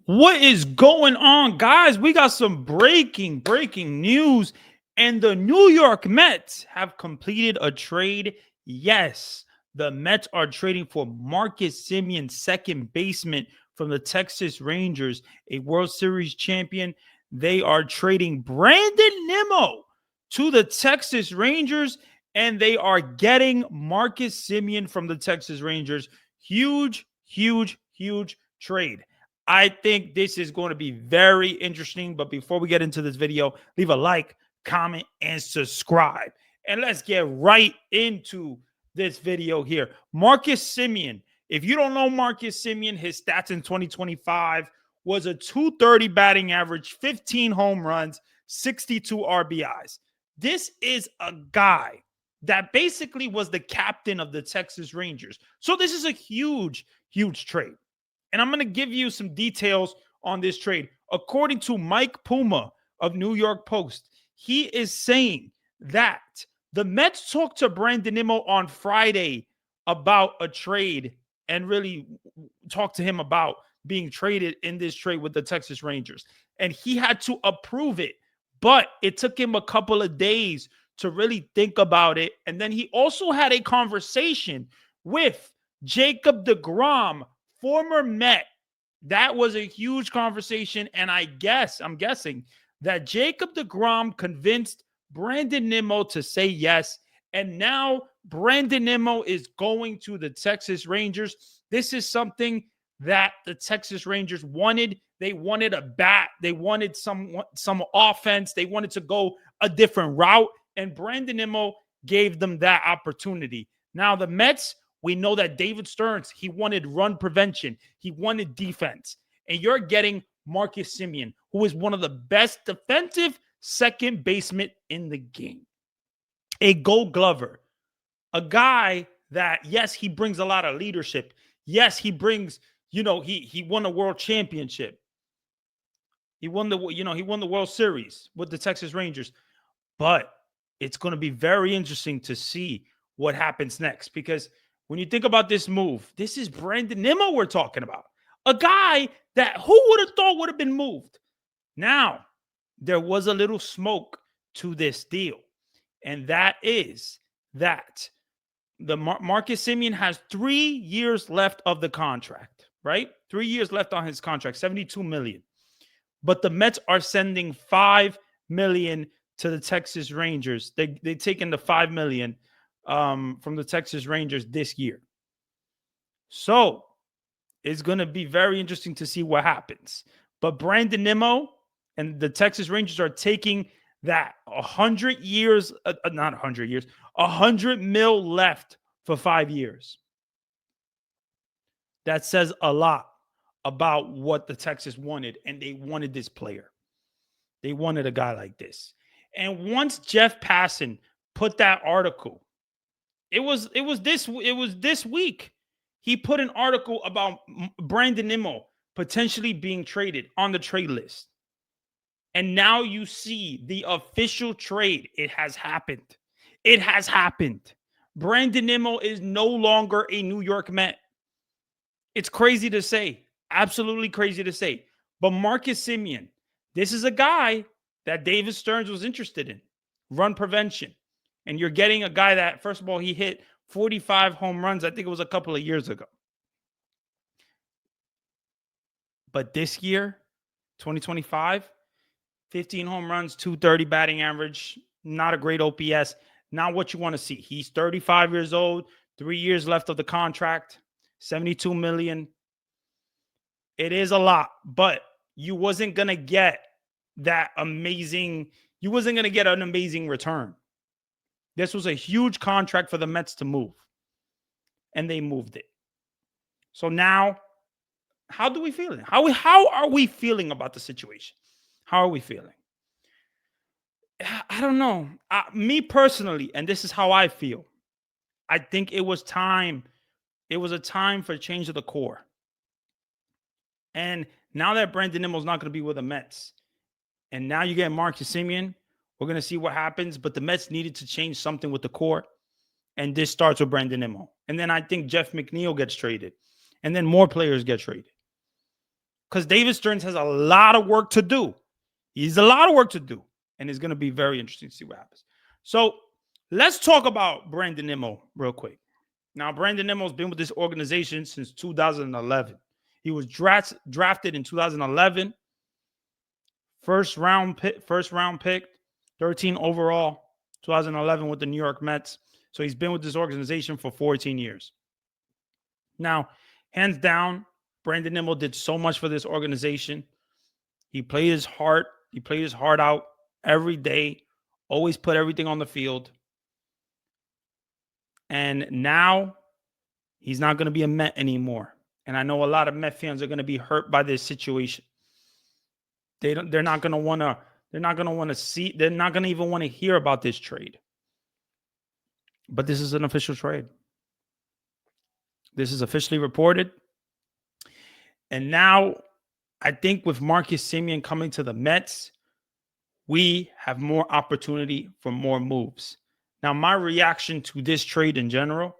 What is going on, guys? We got some breaking news. And the New York Mets have completed a trade. Yes, the Mets are trading for Marcus Semien, second baseman from the Texas Rangers, a World Series champion. They are trading Brandon Nimmo to the Texas Rangers, and they are getting Marcus Semien from the Texas Rangers. Huge trade. I think this is going to be very interesting. But before we get into this video, leave a like, comment, and subscribe. And let's get right into this video here. Marcus Semien. If you don't know Marcus Semien, his stats in 2025 was a 230 batting average, 15 home runs, 62 RBIs. This is a guy that basically was the captain of the Texas Rangers. So this is a huge trade. And I'm going to give you some details on this trade. According to Mike Puma of New York Post, he is saying that the Mets talked to Brandon Nimmo on Friday about a trade and really talked to him about being traded in this trade with the Texas Rangers. And he had to approve it, but it took him a couple of days to really think about it. And then he also had a conversation with Jacob deGrom, former Met. That was a huge conversation. And I'm guessing that Jacob deGrom convinced Brandon Nimmo to say yes. And now Brandon Nimmo is going to the Texas Rangers. This is something that the Texas Rangers wanted. They wanted a bat. They wanted some offense. They wanted to go a different route. And Brandon Nimmo gave them that opportunity. Now the Mets, we know that David Stearns, he wanted run prevention. He wanted defense. And you're getting Marcus Semien, who is one of the best defensive second basemen in the game. A Gold Glover. A guy that, yes, he brings a lot of leadership. Yes, he brings, he won a world championship. He won the World Series with the Texas Rangers. But it's going to be very interesting to see what happens next, because when you think about this move, this is Brandon Nimmo we're talking about. A guy that who would have thought would have been moved. Now, there was a little smoke to this deal, and that is that the Marcus Semien has 3 years left of the contract, right? 3 years left on his contract, 72 million. But the Mets are sending 5 million to the Texas Rangers. They taken the 5 million from the Texas Rangers this year. So it's going to be very interesting to see what happens. But Brandon Nimmo and the Texas Rangers are taking that 100 years, not 100 years, 100 mil left for 5 years. That says a lot about what the Texas wanted, and they wanted this player. They wanted a guy like this. And once Jeff Passan put that article, it was this week. He put an article about Brandon Nimmo potentially being traded on the trade list. And now you see the official trade. It has happened. It has happened. Brandon Nimmo is no longer a New York Met. It's crazy to say. Absolutely crazy to say. But Marcus Semien, this is a guy that David Stearns was interested in. Run prevention. And you're getting a guy that, first of all, he hit 45 home runs. I think it was a couple of years ago. But this year, 2025, 15 home runs, 230 batting average, not a great OPS. Not what you want to see. He's 35 years old, 3 years left of the contract, 72 million. It is a lot, but you wasn't going to get that amazing, you wasn't going to get an amazing return. This was a huge contract for the Mets to move, and they moved it. So now, how do we feel? How are we feeling about the situation? How are we feeling? I don't know. Me personally, and this is how I feel, I think it was time. It was a time for a change of the core. And now that Brandon Nimmo's not going to be with the Mets, and now you get Marcus Semien, we're going to see what happens. But the Mets needed to change something with the core. And this starts with Brandon Nimmo. And then I think Jeff McNeil gets traded. And then more players get traded. because David Stearns has a lot of work to do. He's a lot of work to do. And it's going to be very interesting to see what happens. So let's talk about Brandon Nimmo real quick. Now, Brandon Nimmo's been with this organization since 2011. He was drafted in 2011. First round pick, 13 overall, 2011 with the New York Mets. So he's been with this organization for 14 years. Now, hands down, Brandon Nimmo did so much for this organization. He played his heart. He played his heart out every day, always put everything on the field. And now he's not going to be a Met anymore. And I know a lot of Met fans are going to be hurt by this situation. They're not going to want to even want to hear about this trade. But this is an official trade. This is officially reported. And now I think with Marcus Semien coming to the Mets, we have more opportunity for more moves. Now, my reaction to this trade in general,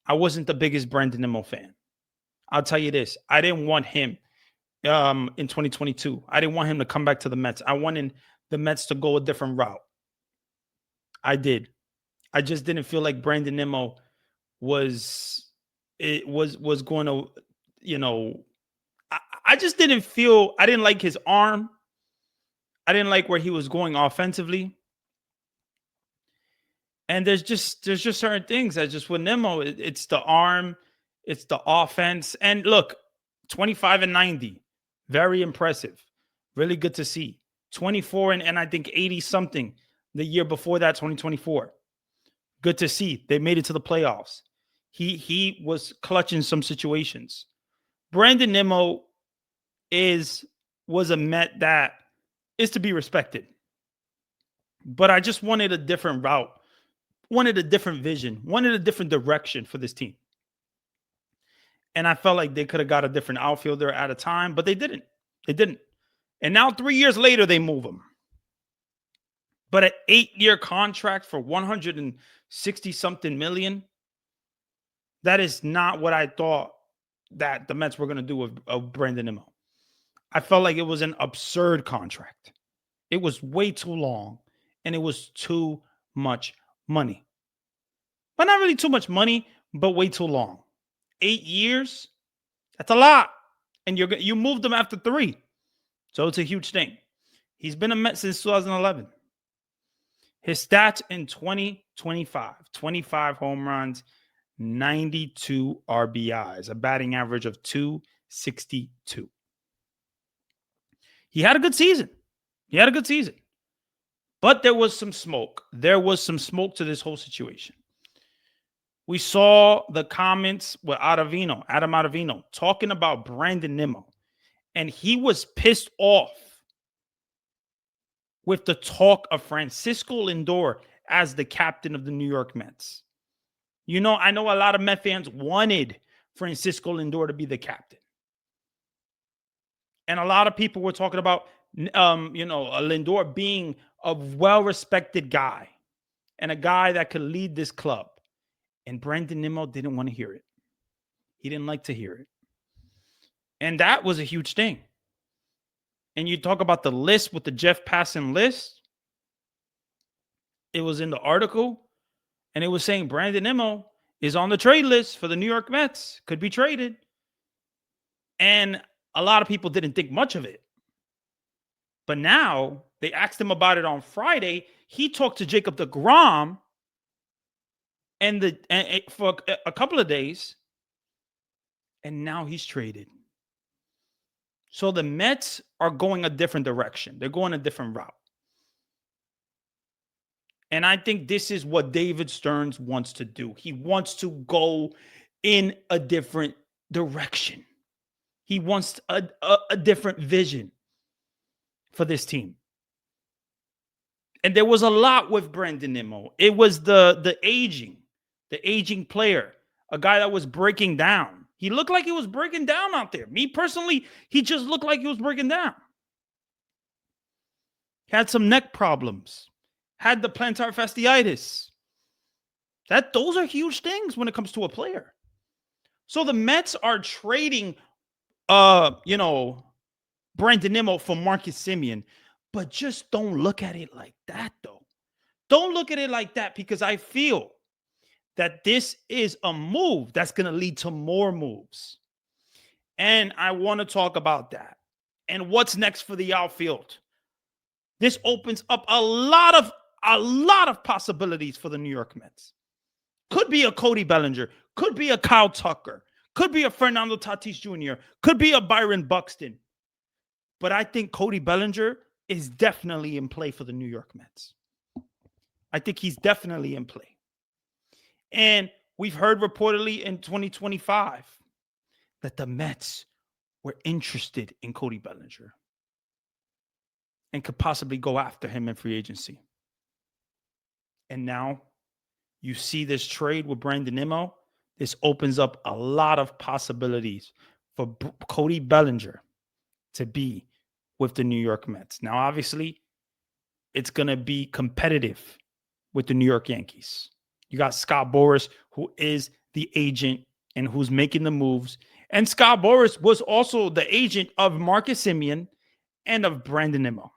I wasn't the biggest Brandon Nimmo fan. I'll tell you this. I didn't want him in 2022. I didn't want him to come back to the Mets. I wanted the Mets to go a different route. I did. I just didn't feel like Brandon Nimmo was going to, I just didn't feel, I didn't like his arm. I didn't like where he was going offensively. And there's just certain things that just with Nimmo, it's the arm, it's the offense. And look, 25 and 90, very impressive. Really good to see. 24 and I think 80 something the year before that, 2024. Good to see. They made it to the playoffs. He was clutching some situations. Brandon Nimmo was a Met that is to be respected. But I just wanted a different route, wanted a different vision, wanted a different direction for this team. And I felt like they could have got a different outfielder at a time, but they didn't. They didn't. And now 3 years later, they move him. But an 8-year contract for 160-something million, that is not what I thought that the Mets were going to do with Brandon Nimmo. I felt like it was an absurd contract. It was way too long, and it was too much money. But not really too much money, but way too long. 8 years, that's a lot. And you moved him after 3. So it's a huge thing. He's been a Met since 2011. His stats in 2025, 25 home runs, 92 RBIs, a batting average of 262. He had a good season. But there was some smoke. There was some smoke to this whole situation. We saw the comments with Adam Ottavino, talking about Brandon Nimmo. And he was pissed off with the talk of Francisco Lindor as the captain of the New York Mets. I know a lot of Met fans wanted Francisco Lindor to be the captain. And a lot of people were talking about, a Lindor being a well-respected guy and a guy that could lead this club. And Brandon Nimmo didn't want to hear it. He didn't like to hear it. And that was a huge thing. And you talk about the list with the Jeff Passan list. It was in the article. And it was saying Brandon Nimmo is on the trade list for the New York Mets. Could be traded. And a lot of people didn't think much of it. But now they asked him about it on Friday. He talked to Jacob deGrom and for a couple of days. And now he's traded. So the Mets are going a different direction. They're going a different route. And I think this is what David Stearns wants to do. He wants to go in a different direction. He wants a different vision for this team. And there was a lot with Brandon Nimmo. It was the aging player, a guy that was breaking down. He looked like he was breaking down out there. Me personally, he just looked like he was breaking down. Had some neck problems. Had the plantar fasciitis. Those are huge things when it comes to a player. So the Mets are trading, Brandon Nimmo for Marcus Semien. But just don't look at it like that, though. Don't look at it like that, because I feel that this is a move that's going to lead to more moves. And I want to talk about that. And what's next for the outfield? This opens up a lot of possibilities for the New York Mets. Could be a Cody Bellinger, could be a Kyle Tucker, could be a Fernando Tatis Jr., could be a Byron Buxton. But I think Cody Bellinger is definitely in play for the New York Mets. I think he's definitely in play. And we've heard reportedly in 2025 that the Mets were interested in Cody Bellinger and could possibly go after him in free agency. And now you see this trade with Brandon Nimmo. This opens up a lot of possibilities for Cody Bellinger to be with the New York Mets. Now, obviously, it's going to be competitive with the New York Yankees. You got Scott Boras, who is the agent and who's making the moves. And Scott Boras was also the agent of Marcus Semien and of Brandon Nimmo.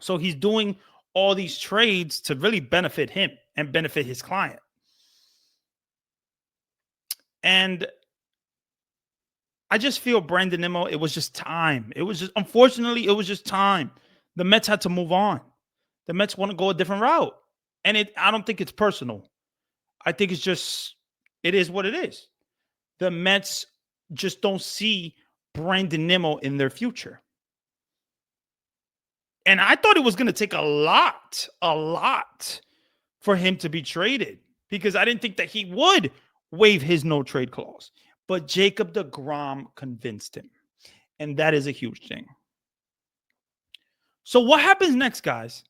So he's doing all these trades to really benefit him and benefit his client. And I just feel Brandon Nimmo, it was just time. Unfortunately, it was just time. The Mets had to move on. The Mets want to go a different route. And I don't think it's personal. I think it is what it is. The Mets just don't see Brandon Nimmo in their future. And I thought it was going to take a lot for him to be traded, because I didn't think that he would waive his no trade clause. But Jacob deGrom convinced him. And that is a huge thing. So what happens next, guys?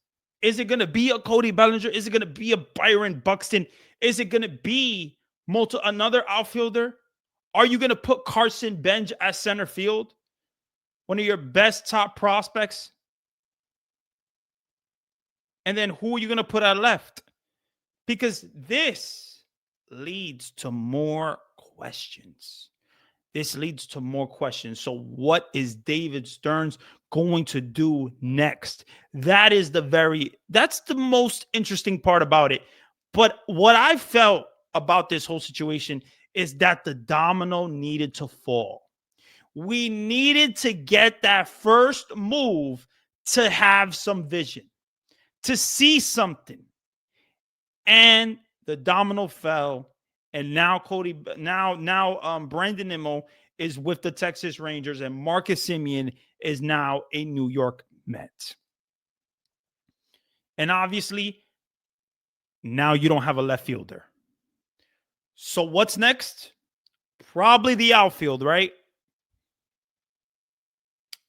Is it going to be a Cody Bellinger? Is it going to be a Byron Buxton? Is it going to be another outfielder? Are you going to put Carson Bench at center field? One of your best top prospects? And then who are you going to put at left? Because this leads to more questions. So what is David Stearns going to do next? That's the most interesting part about it. But what I felt about this whole situation is that the domino needed to fall. We needed to get that first move to have some vision, to see something. And the domino fell. And now Brandon Nimmo is with the Texas Rangers, and Marcus Semien is now a New York Met. And obviously, now you don't have a left fielder. So what's next? Probably the outfield, right?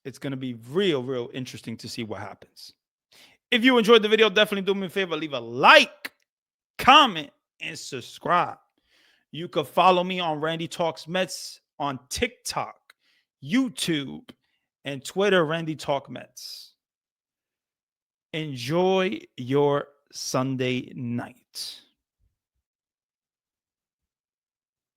It's going to be real interesting to see what happens. If you enjoyed the video, definitely do me a favor. Leave a like, comment, and subscribe. You can follow me on Randy Talks Mets on TikTok, YouTube, and Twitter, Randy Talk Mets. Enjoy your Sunday night.